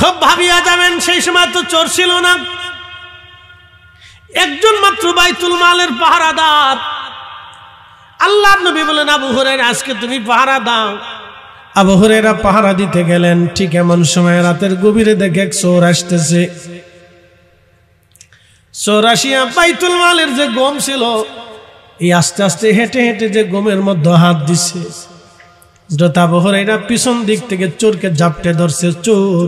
খুব ভাবিয়া যাবেন সেই সময় তো চোর ছিল না, একজন মাত্র বাইতুল মালের পাহারাদার। আল্লাহর নবী বলেন, আবু হুরায়রা আজকে তুমি পাহারা দাও। আবু হুরায়রা পাহারা দিতে গেলেন। ঠিক এমন সময় রাতের গভীরে দেখে এক চোর আসতেছে। চোর আসিয়া বাইতুল মালের যে গম ছিল, এই আস্তে আস্তে হেঁটে হেঁটে যে গমের মধ্যে হাত দিছে। আবু হুরায়রা পিছন দিক থেকে চোরকে জাপটে ধরছে। চোর,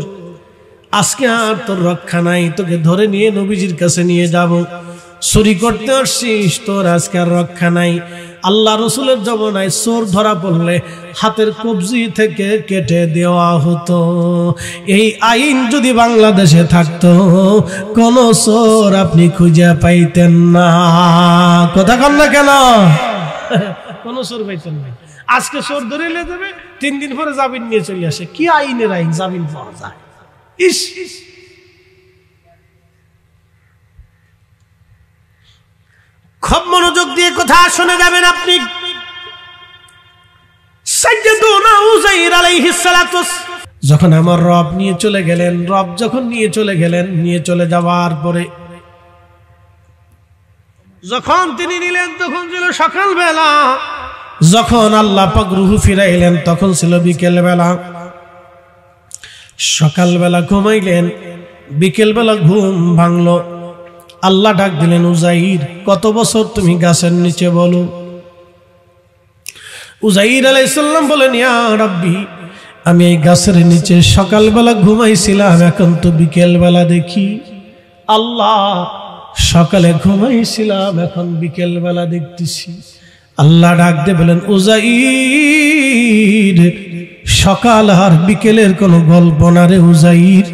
আজকে আর তোর রক্ষা নাই, তোকে ধরে নিয়ে নবীজির কাছে নিয়ে যাব। চুরি করতে আসছিস, তোর আজকে আর রক্ষা নাই। আল্লাহ রসুলের জমানায় চোর ধরা পড়লে হাতের কবজি থেকে কেটে দেওয়া হতো। এই আইন যদি বাংলাদেশে থাকতো, কোন চোর আপনি খুঁজে পাইতেন না। কথা কন না কেন? কোন চোর পাইতেন না। আজকে চোর ধরে নিয়ে যাবে, 3 দিন পরে জামিন নিয়ে চলে আসে। কি আইনের আইন, জামিন পাওয়া যায়। ইস, খুব মনোযোগ দিয়ে কথা শুনে যাবেন আপনি। সাইয়্যিদুনা উযাইর আলাইহিস সালাতু, যখন আমার রব নিয়ে চলে গেলেন, রব যখন নিয়ে চলে গেলেন, নিয়ে চলে যাওয়ার পরে যখন তিনি নিলেন তখন ছিল সকালবেলা। যখন আল্লাহ পাক রূহ ফিরাইলেন তখন ছিল বিকেলবেলা। সকালবেলা ঘুমাইলেন, বিকেলবেলা ঘুম ভাঙলো। আল্লাহ ডাক দিলেন, উযাইর কত বছর তুমি গাছের নিচে বলো। উযাইর আলাইহিস সালাম বলেন, ইয়া রাব্বি, আমি এই গাছের নিচে সকালবেলা ঘুমাইছিলাম, এখন তো বিকেলবেলা দেখি। আল্লাহ, সকালে ঘুমাইছিলাম, এখন বিকেলবেলা দেখতেছি। আল্লাহ ডাক দিয়ে বলেন, উযাইর সকাল আর বিকেলের কোনো গল্প না রে উযাইর।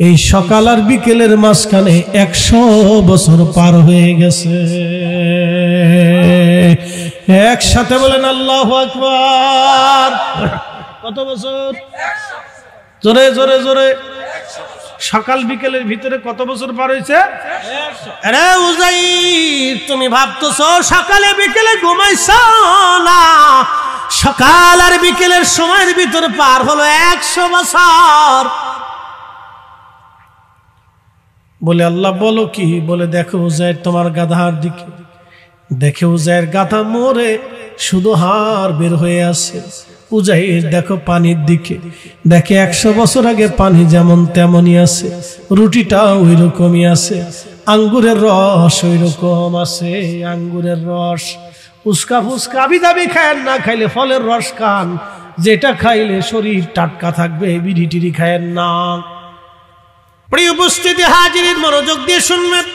এই সকাল আর বিকেলের মাঝখানে 100 বছর পার হয়ে গেছে। একসাথে বলেন আল্লাহু আকবার। কত বছর? জোরে জোরে জোরে। সকাল বিকেলের ভিতরে কত বছর পার হয়েছে? 100। আরে উযাইর, তুমি ভাবতেছো সকালে বিকেলে ঘুমাইছো না, সকাল আর বিকেলের সময়ের ভিতরে পার হলো 100 বছর। বলে আল্লাহ বলো কি? বলে দেখো উযাইর তোমার গাধার দিকে। দেখে উযাইর গাধা মরে শুধু হাড় বের হয়ে আছে। উযাইর দেখো পানির দিকে, দেখে 100 বছর আগে পানি যেমন তেমনই আছে, রুটিটা ওই রকমই আছে, আঙ্গুরের রস ওই রকম আছে। আঙ্গুরের রস উস্কা ফুস্কা আবি দাবি খায়েন না, খাইলে ফলের রস খান, যেটা খাইলে শরীর টাটকা থাকবে। বিড়ি টিড়ি খায়েন না। প্রিয় উপস্থিতি হাজিরিন, মনোযোগ দিয়ে শুনবেন।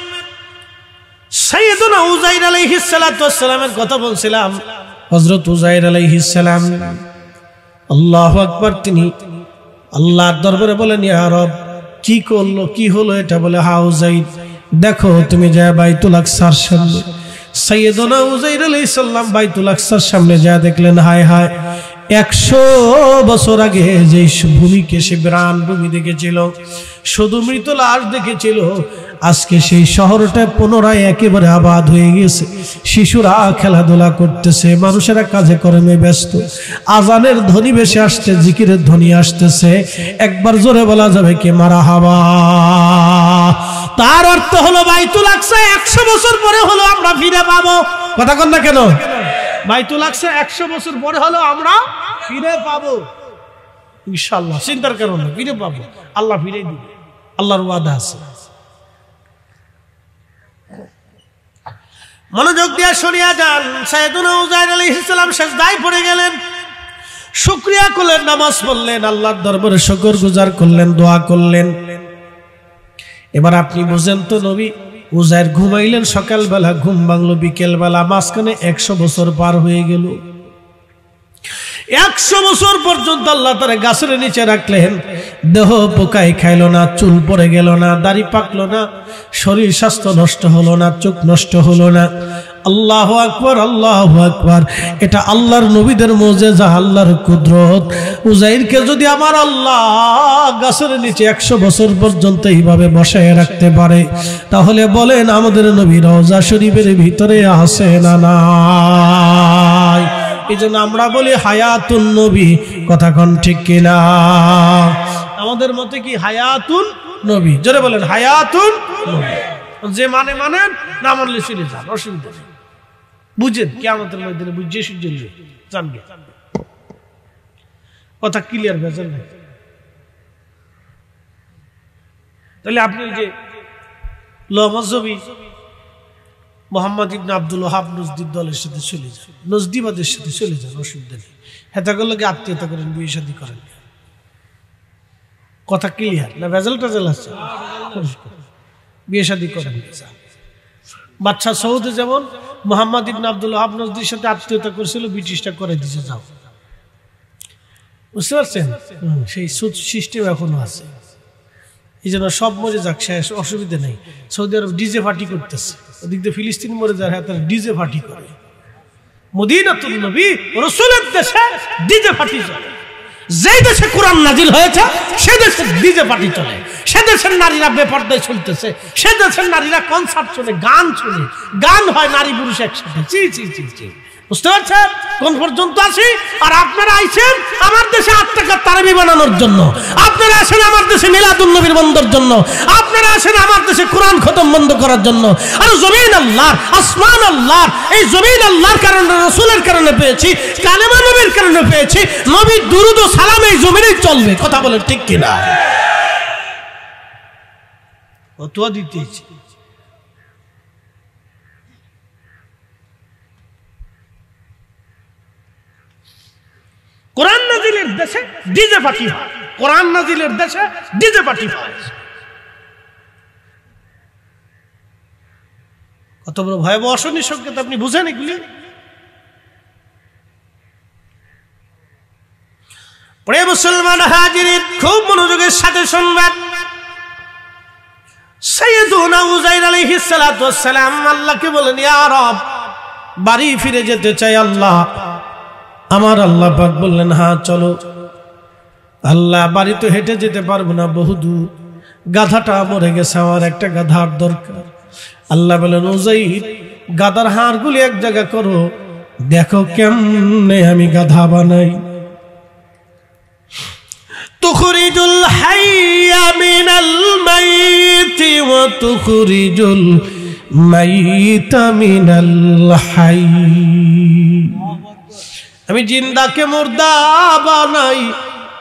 সাইয়্যিদুনা উযাইর আলাইহিস সালাতু ওয়াস সালামের কথা বলছিলাম। হযরত উযাইর আলাইহিস সালাম, আল্লাহু আকবার, তিনি আল্লাহর দরবারে বলেন, ইয়া রব, কি করলো, কি হলো এটা? বলে, হা উযাইর, দেখো তুমি যা বাইতুল আকসার সামনে। সাইয়্যিদুনা উযাইর আলাইহিস সালাম বাইতুল আকসার সামনে যা দেখলেন, হায় হায়, 100 বছর আগে যে ভূমিকে সে বিরান ভূমি দেখেছিল, শুধু মৃত লাশ দেখেছিল, আজকে সেই শহরটা পুনরায় একেবারে আবাদ হয়ে গেছে। শিশুরা খেলাধুলা করতেছে, মানুষেরা কাজে কর্মে ব্যস্ত, আজানের ধ্বনি ভেসে আসছে, জিকিরের ধ্বনি আসতেছে। একবার জোরে বলা যাবে কি মারহাবা। তার অর্থ হলো বাইতুল আকসা 100 বছর পরে হলো আমরা ফিরে পাবো। কথা কন না কেন? বাইতুল আকসা 100 বছর পরে হলো আমরা ফিরে পাবো ইনশাআল্লাহ। চিন্তার কারণ না, ফিরে পাবো, আল্লাহ ফিরে দিবে, আল্লাহর ওয়াদা আছে। মনোযোগ দিয়ে শুনিয়া যান। সাইয়্যিদুনা উযাইর আলাইহিস সালাম সিজদায় পড়ে গেলেন, শুকরিয়া করলেন, নামাজ পড়লেন, আল্লাহর দরবারে শুকরগুজার করলেন, দোয়া করলেন। এবার আপনি বুঝেন তো, নবী উযাইর ঘুমাইলেন সকালবেলা, ঘুম ভাঙলো বিকেলবেলা, মাঝখানে 100 বছর পার হয়ে গেল। 100 বছর পর্যন্ত আল্লাহ তারা গাছের নিচে রাখলেন। দেহ পোকায় খাইলো না, চুল পড়ে গেল না, দাড়ি পাকলো না, শরীর স্বাস্থ্য নষ্ট হলো না, চোখ নষ্ট হলো না। আল্লাহু আকবার, আল্লাহু আকবার। এটা আল্লাহর নবীদের মুজিজা, আল্লাহর কুদরত। উযাইরকে যদি আমার আল্লাহ গাছের নিচে 100 বছর পর্যন্ত এইভাবে বসায় রাখতে পারে, তাহলে বলেন আমাদের নবী রওজা শরীফের ভিতরে আছে না নাই? এই জন্য আমরা বলি হায়াতুন নবী। কথা কোন ঠিক কিনা? আমাদের মতে কি হায়াতুন নবী, জোরে বলেন হায়াতুন নবী। যে মানেন, না মানলে চলে যান, অসুবিধা নেই। বুঝেন কিয়ামতের ময়দানে বুঝে সুঝে জানবে, কথা ক্লিয়ার ভেজাল নাই। তাহলে আপনি যে মজহবী মোহাম্মদ ইবনে আব্দুল ওয়াহাব নজদীর দলের সাথে চলে যান, নজদীবাদের সাথে চলে যান, অসুবিধা নেই। হেতাগুলোকে আত্মীয়তা করেন, বিয়ে শাদী করেন, কথা ক্লিয়ার না? ভেজাল টেজাল আছে, বিয়ে শাদী করেন। বাদশা সৌদে যেমন মোহাম্মদ ইবনে আব্দুল ওয়াহাব নজদীর সাথে আত্মীয়তা করেছিল, ব্রিটিশটা করে দিছে, যাও। বুঝতে পারছেন? সেই সিস্টেম এখনো আছে। এই জন্য সব মরে যাক, শেষ, অসুবিধা নেই। সৌদি আরব ডিজে পার্টি করতেছে, ওদিক দিয়ে ফিলিস্তিন মরে যায়, তারা ডিজে পার্টি করে। মদিনাতুন নবী রাসূলের দেশে ডিজে পার্টি চলে। যেই দেশে কোরআন নাজিল হয়েছে সে দেশে ডিজে পার্টি চলে। সে দেশের নারীরা বেপরদায় চলতেছে, সে দেশের নারীরা কনসার্ট চলে, গান চলে, গান হয় নারী পুরুষ একসাথে। চি চি চি চি, বুঝতে পারছেন কোন পর্যন্ত আসি? আর আপনারা আইছেন আমার দেশে 8 টাকার তারাবি বানানোর জন্য, আপনারা আসেন আমার দেশে মিলাদুন নবীর বন্ধের জন্য, আপনারা আসেন আমার দেশে কোরআন খতম বন্ধ করার জন্য। আর জমিন আল্লাহর, আসমান আল্লাহর, এই জমিন আল্লাহর কারণে, রাসূলের কারণে পেয়েছি, কালেমা নবীর কারণে পেয়েছি। নবীর দুরূদ ও সালাম এই জমিনেই চলবে, কথা বলেন ঠিক কিনা? ফতোয়া দিতেছি। কোরআন নাজিলের দেশে ডিজে পার্টি হয়, কোরআন নাজিলের দেশে ডিজে পার্টি হয়। কত বড় ভয়াবহ অশনির সংকেত, আপনি বুঝেন এগুলি? পরে মুসলমান হাজিরিন খুব মনোযোগের সাথে শুনবেন। সাইয়্যিদুনা উযাইর আলাইহিস সালাতু ওয়াস সালাম আল্লাহকে বলেন, ইয়া রব, বাড়ি ফিরে যেতে চাই আল্লাহ। আমার আল্লাহ পাক বললেন, হ্যাঁ চলো। আল্লাহ, বাড়ি তো হেঁটে যেতে পারবো না, বহুদূর, গাধাটা মরে গেছে, আমার একটা গাধার দরকার। আল্লাহ বলেন, উযাইর, গাধার হাড়গুলি এক জায়গা করো, দেখো কেমনে আমি গাধা বানাই। তুখরিজুল হাইয়া মিনাল মাইতি ওয়া তুখরিজুল মাইতা মিনাল হাইয়্যি। আমি জিন্দাকে মুর্দা বানাই,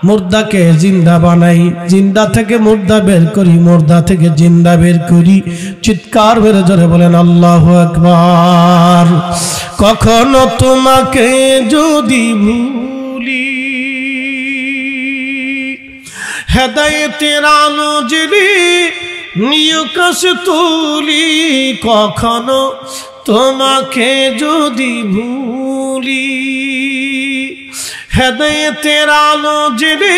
মুর্দাকে জিন্দা বানাই, জিন্দা থেকে মুর্দা বের করি, মুর্দা থেকে জিন্দা বের করি। চিৎকার বের জোরে বলেন আল্লাহু আকবার। কখনো তোমাকে যদি ভুলি, হেদায়েতের আলো জ্বেলে নিয়কাশ তুলি। কখনো তোমাকে যদি ভুলি, হেদায়েতের আলো জ্বেলে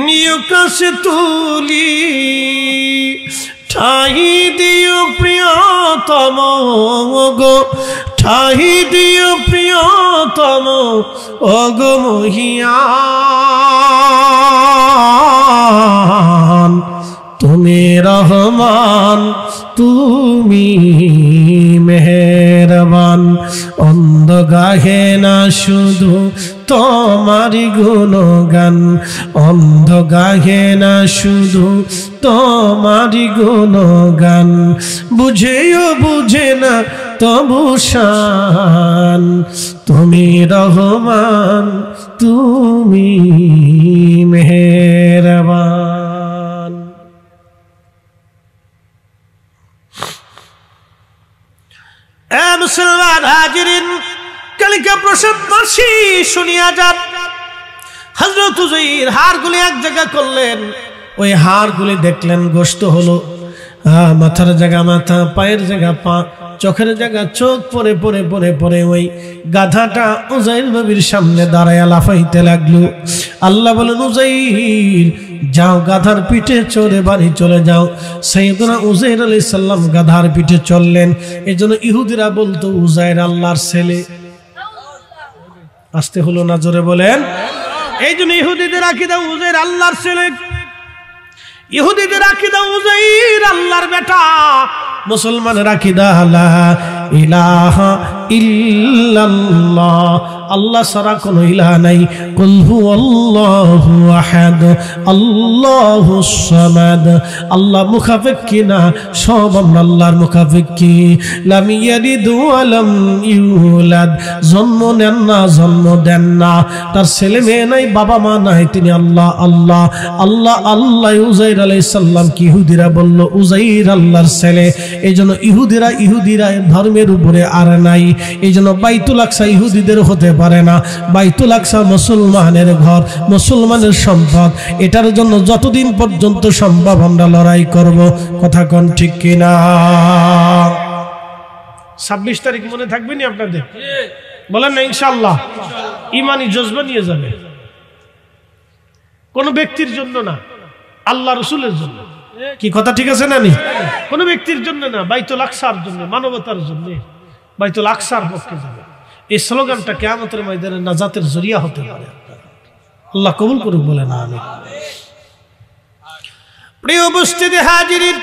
নিয়কাশ তুলি। ঠাই দিও প্রিয়তম গো, ঠাই দিও প্রিয়তম ওগো মহিয়ান। তুমি রহমান, তুমি মেহেরবান। অন্ধ গাহে না শুধু তোমারি গুণগান, অন্ধ গাহে না শুধু তোমারি গুণগান। বুঝেও বুঝে না তবু শান, তুমি রহমান, তুমি মেহেরবান। মুসলমান হাজিরিন, কালিকা প্রসাদ মাসি শুনিয়া যান। হযরত উযাইর হাড়গুলি এক জায়গা করলেন, ওই হাড়গুলি দেখলেন গোশত হলো। মাথার জায়গা মাথা, পায়ের জায়গা পা, চোখের জায়গা চোখ, পরে পরে পরে পরে ওই গাধাটা উযাইর নবীর সামনে দাঁড়ায়া লাফাইতে লাগলো। আল্লাহ বলেন, উযাইর যাও, গাধার পিঠে চড়ে বাড়ি চলে যাও। সাইয়েদনা উযাইর আলাইহিস সালাম গাধার পিঠে চললেন। এই জন্য ইহুদিরা বলতো উযাইর আল্লাহর ছেলে। আসতে হলো না, জোরে বলেন। এই জন্য ইহুদিদের আকীদা উযাইর আল্লাহর ছেলে, ইহুদিদের আকীদা উযাইর আল্লাহর বেটা, মুসলমানের আকীদা লা ইলাহা ইল্লাল্লাহ আল্লাহ ছাড়া কোনো ইলাহ নাই। কুল হুয়াল্লাহু আহাদ আল্লাহুস সামাদ। আল্লাহ মুখাফেক্ষী না, সব আমরা আল্লাহর মুখাফেক্ষী। লাম ইয়ালিদ ওয়া লাম ইউলাদ, জন্ম নেন না, জন্ম দেন না, তার ছেলে মেয়ে নাই, বাবা মা নাই, তিনি আল্লাহ আল্লাহ আল্লাহ আল্লাহ। উজাইর আলাইহিস সালাম কি ইহুদিরা বলল উজাইর আল্লাহর ছেলে, এইজন্য ইহুদিরা ধর্মের উপরে আর নাই। এইজন্য বাইতুল আকসা ইহুদিদের হতে পারে না। বাইতুল আকসা মুসলমানের ঘর, মুসলমানের সম্পদ। এটার জন্য যতদিন পর্যন্ত সম্ভব আমরা লড়াই করব। কথা কোন ঠিক কিনা? 26 তারিখ মনে থাকবে নি আপনাদের? বলেন না ইনশাআল্লাহ। ইমানি জজবা নিয়ে যাবে, কোন ব্যক্তির জন্য না, আল্লাহ রসুলের জন্য। কি কথা ঠিক আছে না? কোন ব্যক্তির জন্য না, বাইতুল আকসার জন্য, মানবতার জন্য বাইতুল আকসার পক্ষে যাবে। এই স্লোগানটা কিয়ামতের ময়দানে নাজাতের জরিয়া হতে পারে। আল্লাহ কবুল করুক, বলে না আমি। প্রিয় উপস্থিতি হাজিরিন,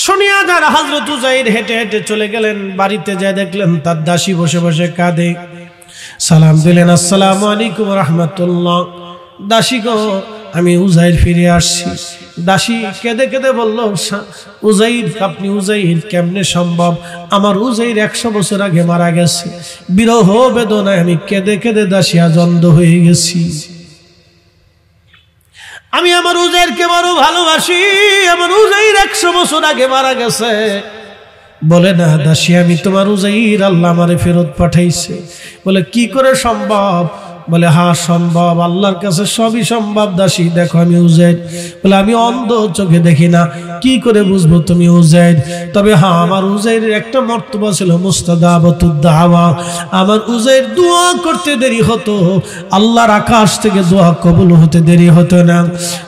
শুনিয়া যারা হযরত উজাইর হেঁটে হেঁটে চলে গেলেন, বাড়িতে যায় দেখলেন তার দাসী বসে বসে কাঁদে। সালাম দিলেন, আসসালামু আলাইকুম রাহমাতুল্লাহ। দাসী গো, আমি উজাইর ফিরে আসছি। দাসী কেঁদে কেঁদে বলল, উজাইর, আপনি উজাইর কেমনে সম্ভব? আমার উজাইর 100 বছর আগে মারা গেছে। বিরহ বেদনায় আমি কেঁদে কেঁদে দাসী আজ অন্ধ হয়ে গেছি। আমি আমার উজাইরকে বড় ভালোবাসি, আমার উজাইর 100 বছর আগে মারা গেছে। বলে না দাসী, আমি তোমার উজাইর, আল্লাহ আমারে ফেরত পাঠাইছে। বলে কি করে সম্ভব? বলে হ্যাঁ সম্ভব, আল্লাহর কাছে সবই সম্ভব। দাসী দেখো আমি উজাইর। বলে আমি অন্ধ, চোখে দেখি না, কি করে বুঝবো তুমি উজাইর? তবে হ্যাঁ, আমার উজাইরের একটা মর্তবা ছিল মুস্তাজাবাতুদ দাওয়া। আমার উজাইর দোয়া করতে দেরি হতো, আল্লাহর আকাশ থেকে দোয়া কবুল হতে দেরি হতো না।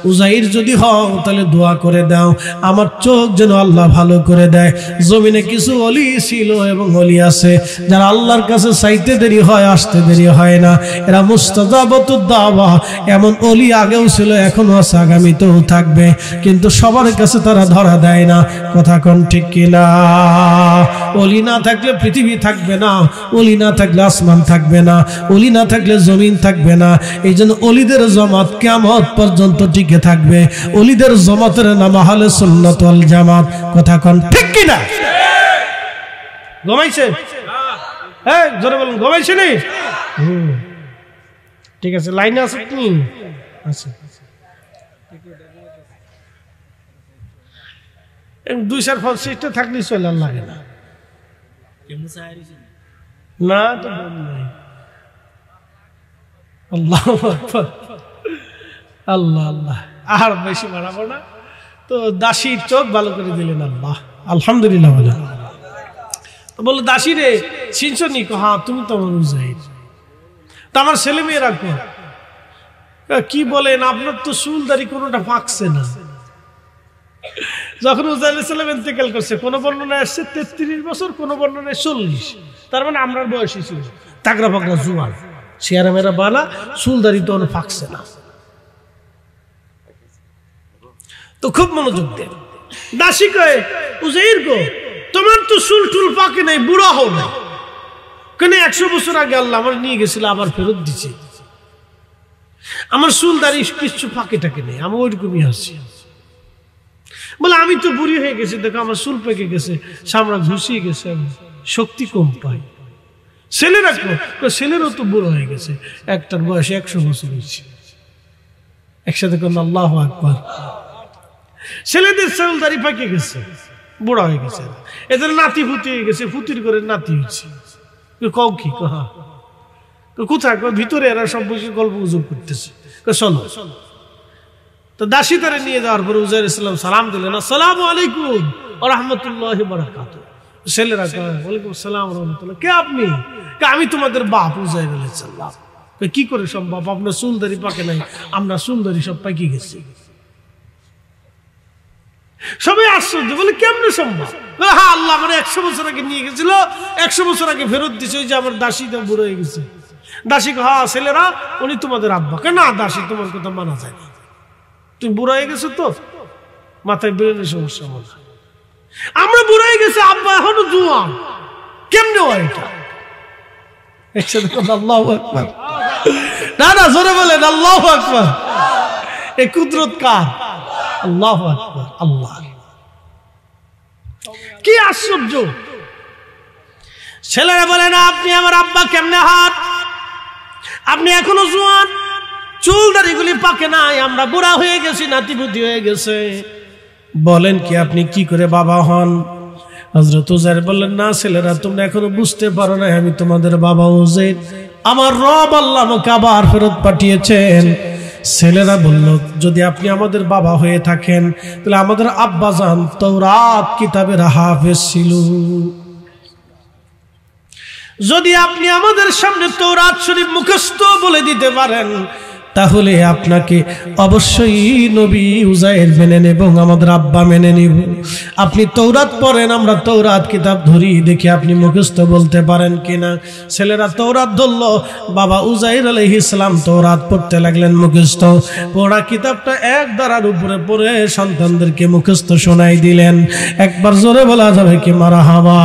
উজাইর যদি হও তাহলে দোয়া করে দাও, আমার চোখ যেন আল্লাহ ভালো করে দেয়। জমিনে কিছু ওলি ছিল এবং ওলি আছে যারা আল্লাহর কাছে চাইতে দেরি হয়, আসতে দেরি হয় না, এরা মুস্তাজাবাতুদ দাওয়া। এমন ওলি আগেও ছিল, এখনো আছে, আগামীতেও থাকবে, কিন্তু সবার কাছে তারা ধরা দেয় না। কথা কোন ঠিক কিনা? ওলি না থাকলে পৃথিবী থাকবে না, ওলি না থাকলে আসমান থাকবে না, ওলি না থাকলে জমিন থাকবে না। এই জন্য ওলিদের জামাত কিয়ামত পর্যন্ত টিকে থাকবে। ওলিদের জামাতের নাম আহলে সুন্নাত ওয়াল জামাত। কথা কোন ঠিক কিনা? ঘুমাইছে? হ্যাঁ, জোরে বলুন, ঘুমাইছে নি? ঠিক আছে, লাইনে আছে কি? আচ্ছা, 2-4 ফলসিটা থাকলে চলে, লাগে না না তো নাই। আল্লাহ আল্লাহ আল্লাহ, আর বেশি বাড়াবো না তো। দাসীর চোখ ভালো করে দিলেন আল্লাহ, আলহামদুলিল্লাহ। বলে তো বললো, দাসী রে চিনছ নি? হ্যাঁ, তুমি তো আমার উজাইর। তা আমার ছেলে মেয়েরা কি বলেন? আপনার তো চুলদারি কোনোটা পাকছে না। যখন উজাইর আলাইহিস সালাম ইন্তেকাল করছে, কোন বর্ণনায় আসছে 33 বছর, কোন বর্ণনায় 40। তার মানে আমরার বয়সী ছিল, তাগরা ফাগরা জুয়ান, চেহারা মেয়েরা বালা, চুলদারি তো পাকছে না। তো খুব মনোযোগ দেন। দাসী কয়, উজাইর গো, তোমার তো চুল টুল পাকে নাই, বুড়া হও না কেন? 100 বছর আগে আল্লাহ আমার নিয়ে গেছিল, আবার ফেরত দিছে। আমার চুল দাড়ি কিছু ফাঁকে টাকে নেই, আমি ওইরকমই আছি। বলে আমি তো বুড়ি হয়ে গেছি, দেখো আমার চুল পেকে গেছে, সামরা ঘুষিয়ে গেছে, শক্তি কম পাই। ছেলেরা ছেলেরও তো বুড়ো হয়ে গেছে, একটার বয়সে 100 বছর হয়েছে। একসাথে কোন আল্লাহু আকবার। ছেলেদের চুল দাড়ি পাকে গেছে, বুড়া হয়ে গেছে, এদের নাতি ফুতি হয়ে গেছে, ফুতির করে নাতি হয়েছে। কও কি? কোথায়? ভিতরে এরা সব বসে গল্প গুজব করতেছে। চলো। তো দাসী তারে নিয়ে যাওয়ার পরে উজাইর আলাইহিস সালাম সালাম দিলেন, আসসালামু আলাইকুম ওয়া রাহমাতুল্লাহি ওয়া বারাকাতুহু। ছেলেরা ওয়ালাইকুম আসসালাম ওয়া রাহমাতুল্লাহ। কে আপনি? আমি তোমাদের বাপ উজাইর আলাইহিস সালাম। কি করে সম্ভব? আপনার চুলদারি পাকে নাই, আমরা চুলদারি সব পাকি গেছি। সবাই আশ্চর্য, বলে কেমনে সম্ভব? হ্যাঁ, আল্লাহ আমার 100 বছর আগে নিয়ে গেছিল, 100 বছর আগে ফেরত দিছে। ওই যে আমার দাসীটা বুড়ো হয়ে গেছে। দাসী, হ্যাঁ ছেলেরা, উনি তোমাদের আব্বা। না দাসী, তোমার কথা মানা যায় না, তুমি বুড়ো হয়ে গেছো, তো মাথায় ব্রেনের সমস্যা মনে হয়। আমরা বুড়ো হয়ে গেছে, আব্বা এখনো জোয়ান, কেমনে হয় এটা? একসাথে আল্লাহু আকবার। না না, জোরে বলেন আল্লাহু আকবার। এই কুদরত কার? আল্লাহু আকবার। আল্লাহ, কি আশ্চর্য। ছেলেরা বলে না, আপনি আমার আব্বা কেমনে হাত, আপনি এখনো জোয়ান, চুল দাড়িগুলি পাকে নাই, আমরা বুড়া হয়ে গেছি, নাতিপুতি হয়ে গেছে, বলেন কি আপনি কি করে বাবা হন? হযরত উযাইর বললেন, না ছেলেরা, তোমরা এখনো বুঝতে পারো না, আমি তোমাদের বাবা উযাইর, আমার রব আল্লাহ আমাকে আবার ফেরত পাঠিয়েছেন। ছেলেরা বলল, যদি আপনি আমাদের বাবা হয়ে থাকেন তাহলে আমাদের আব্বাজান তাওরাত কিতাবের হাফেজ ছিল। যদি আপনি আমাদের সামনে তাওরাত শরীফ মুখস্থ বলে দিতে পারেন তাহলে আপনাকে অবশ্যই নবী উযাইর মেনে নেব, আমাদের আব্বা মেনে নিব। আপনি তাওরাত পড়েন, আমরা তাওরাত কিতাব ধরি, দেখি আপনি মুখস্থ বলতে পারেন কিনা। ছেলেরা তাওরাত ধরল, বাবা উযাইর আলাইহিস সালাম তাওরাত পড়তে লাগলেন মুখস্থ। পড়া কিতাবটা এক দাঁড়ার উপরে পড়ে সন্তানদেরকে মুখস্থ শোনাই দিলেন। একবার জোরে বলা যাবে কি মারহাবা।